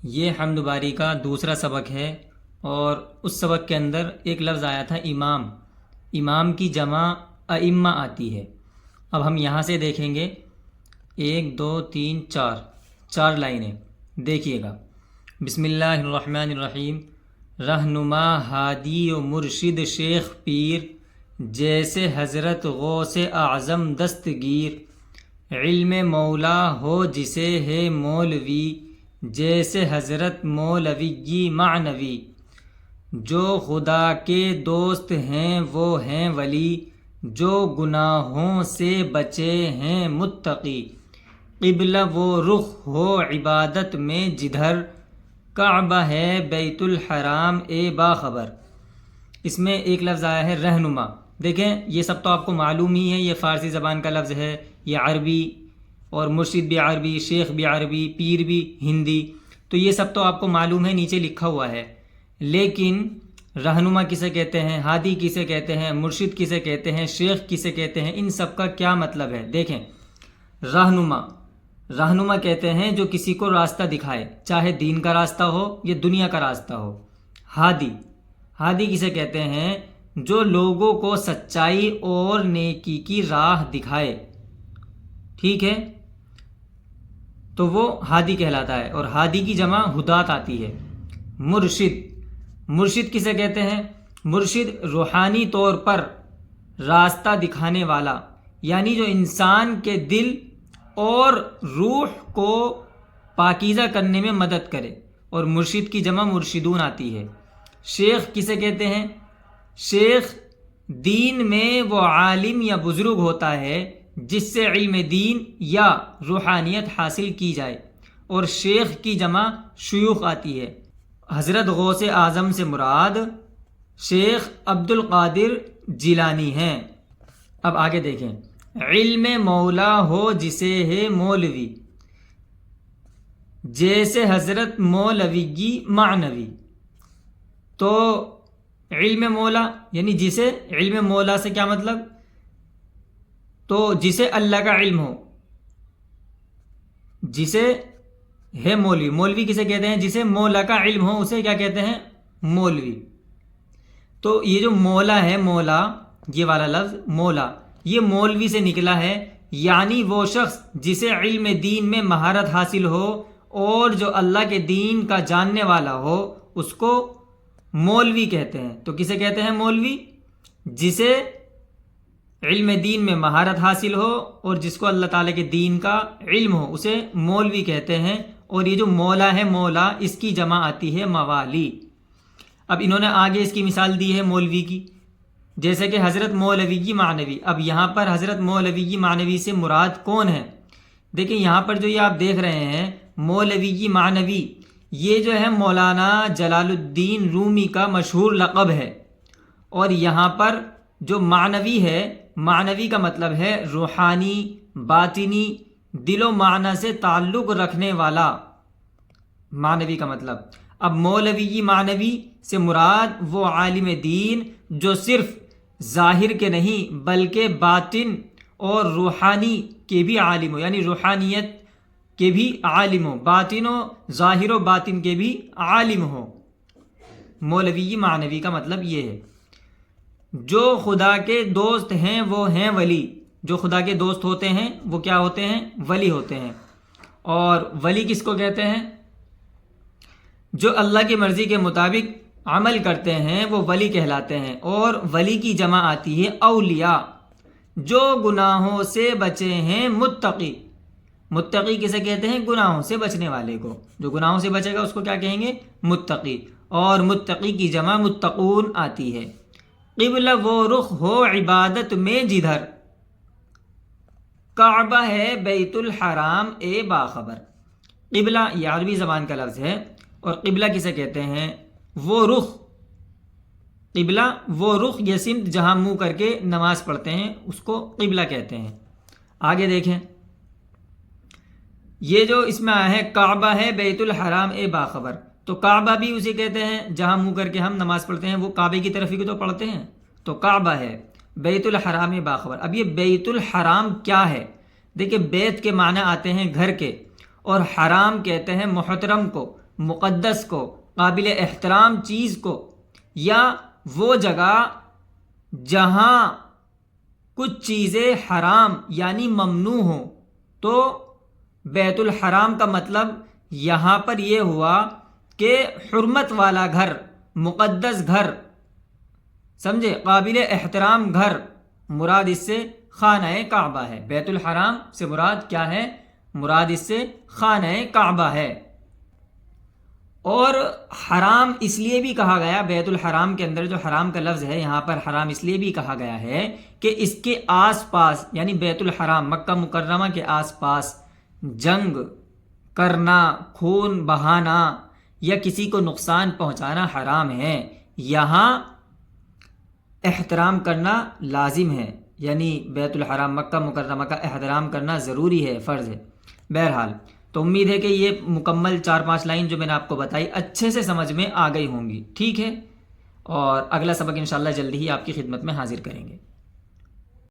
یہ حمد باری کا دوسرا سبق ہے اور اس سبق کے اندر ایک لفظ آیا تھا امام. امام کی جمع ائمہ آتی ہے. اب ہم یہاں سے دیکھیں گے 1 2 3 4 لائنیں دیکھیے گا. بسم اللہ الرحمن الرحیم. رہنما ہادی و مرشد شیخ پیر جیسے حضرت غوث اعظم دستگیر. علم مولا ہو جسے ہے مولوی جیسے حضرت مولوی معنوی. جو خدا کے دوست ہیں وہ ہیں ولی جو گناہوں سے بچے ہیں متقی. قبلہ وہ رخ ہو عبادت میں جدھر کعبہ ہے بیت الحرام اے باخبر. اس میں ایک لفظ آیا ہے رہنما. دیکھیں یہ سب تو آپ کو معلوم ہی ہے، یہ فارسی زبان کا لفظ ہے، یہ عربی اور مرشد بھی عربی، شیخ بھی عربی، پیر بھی ہندی، تو یہ سب تو آپ کو معلوم ہے، نیچے لکھا ہوا ہے. لیکن رہنما کسے کہتے ہیں، ہادی کسے کہتے ہیں، مرشد کسے کہتے ہیں، شیخ کسے کہتے ہیں، ان سب کا کیا مطلب ہے. دیکھیں رہنما کہتے ہیں جو کسی کو راستہ دکھائے، چاہے دین کا راستہ ہو یا دنیا کا راستہ ہو. ہادی کسے کہتے ہیں، جو لوگوں کو سچائی اور نیکی کی راہ دکھائے. ٹھیک ہے، تو وہ ہادی کہلاتا ہے، اور ہادی کی جمع ہدات آتی ہے. مرشد کسے کہتے ہیں، مرشد روحانی طور پر راستہ دکھانے والا، یعنی جو انسان کے دل اور روح کو پاکیزہ کرنے میں مدد کرے، اور مرشد کی جمع مرشدون آتی ہے. شیخ کسے کہتے ہیں، شیخ دین میں وہ عالم یا بزرگ ہوتا ہے جس سے علم دین یا روحانیت حاصل کی جائے، اور شیخ کی جمع شیوخ آتی ہے. حضرت غوث اعظم سے مراد شیخ عبد القادر جیلانی ہیں. اب آگے دیکھیں. علم مولا ہو جسے ہے مولوی جیسے حضرت مولوی معنوی. تو علم مولا یعنی جسے، علم مولا سے کیا مطلب، تو جسے اللہ کا علم ہو، جسے ہے مولوی کسے کہتے ہیں، جسے مولا کا علم ہو اسے کیا کہتے ہیں، مولوی. تو یہ جو مولا ہے، مولا یہ والا لفظ مولا، یہ مولوی سے نکلا ہے، یعنی وہ شخص جسے علم دین میں مہارت حاصل ہو اور جو اللہ کے دین کا جاننے والا ہو اس کو مولوی کہتے ہیں. تو کسے کہتے ہیں، مولوی جسے علم دین میں مہارت حاصل ہو اور جس کو اللہ تعالیٰ کے دین کا علم ہو اسے مولوی کہتے ہیں. اور یہ جو مولا ہے، مولا اس کی جمع آتی ہے موالی. اب انہوں نے آگے اس کی مثال دی ہے مولوی کی، جیسے کہ حضرت مولوی معنوی. اب یہاں پر حضرت مولوی معنوی سے مراد کون ہے؟ دیکھیں یہاں پر جو یہ آپ دیکھ رہے ہیں مولوی معنوی، یہ جو ہے مولانا جلال الدین رومی کا مشہور لقب ہے. اور یہاں پر جو معنوی ہے، معنوی کا مطلب ہے روحانی، باطنی، دل و معنی سے تعلق رکھنے والا، معنوی کا مطلب. اب مولوی معنوی سے مراد وہ عالم دین جو صرف ظاہر کے نہیں بلکہ باطن اور روحانی کے بھی عالم ہو، یعنی روحانیت کے بھی عالم ہو، باطن و ظاہر و باطن کے بھی عالم ہو. مولوی معنوی کا مطلب یہ ہے. جو خدا کے دوست ہیں وہ ہیں ولی. جو خدا کے دوست ہوتے ہیں وہ کیا ہوتے ہیں، ولی ہوتے ہیں. اور ولی کس کو کہتے ہیں، جو اللہ کی مرضی کے مطابق عمل کرتے ہیں وہ ولی کہلاتے ہیں. اور ولی کی جمع آتی ہے اولیاء. جو گناہوں سے بچے ہیں متقی. متقی کسے کہتے ہیں، گناہوں سے بچنے والے کو. جو گناہوں سے بچے گا اس کو کیا کہیں گے، متقی. اور متقی کی جمع متقون آتی ہے. قبلہ وہ رخ ہو عبادت میں جدھر کعبہ ہے بیت الحرام اے باخبر. قبلہ یہ عربی زبان کا لفظ ہے، اور قبلہ کسے کہتے ہیں، وہ رخ. قبلہ وہ رخ یا سمت جہاں منہ کر کے نماز پڑھتے ہیں اس کو قبلہ کہتے ہیں. آگے دیکھیں، یہ جو اس میں آیا ہے کعبہ ہے بیت الحرام اے باخبر، تو کعبہ بھی اسے کہتے ہیں جہاں منہ کر کے ہم نماز پڑھتے ہیں، وہ کعبے کی طرف ہی تو پڑھتے ہیں. تو کعبہ ہے بیت الحرام اے باخبر. اب یہ بیت الحرام کیا ہے؟ دیکھیں بیت کے معنی آتے ہیں گھر کے، اور حرام کہتے ہیں محترم کو. مقدس کو، قابل احترام چیز کو، یا وہ جگہ جہاں کچھ چیزیں حرام یعنی ممنوع ہوں، تو بیت الحرام کا مطلب یہاں پر یہ ہوا کہ حرمت والا گھر، مقدس گھر، سمجھے، قابل احترام گھر، مراد اس سے خانہ کعبہ ہے۔ بیت الحرام سے مراد کیا ہے؟ مراد اس سے خانہ کعبہ ہے۔ اور حرام اس لیے بھی کہا گیا، بیت الحرام کے اندر جو حرام کا لفظ ہے یہاں پر حرام اس لیے بھی کہا گیا ہے کہ اس کے آس پاس یعنی بیت الحرام مکہ مکرمہ کے آس پاس جنگ کرنا، خون بہانا یا کسی کو نقصان پہنچانا حرام ہے۔ یہاں احترام کرنا لازم ہے، یعنی بیت الحرام مکہ مکرمہ کا احترام کرنا ضروری ہے، فرض ہے۔ بہرحال تو امید ہے کہ یہ مکمل 4-5 لائن جو میں نے آپ کو بتائی اچھے سے سمجھ میں آ گئی ہوں گی، ٹھیک ہے؟ اور اگلا سبق انشاءاللہ جلدی ہی آپ کی خدمت میں حاضر کریں گے۔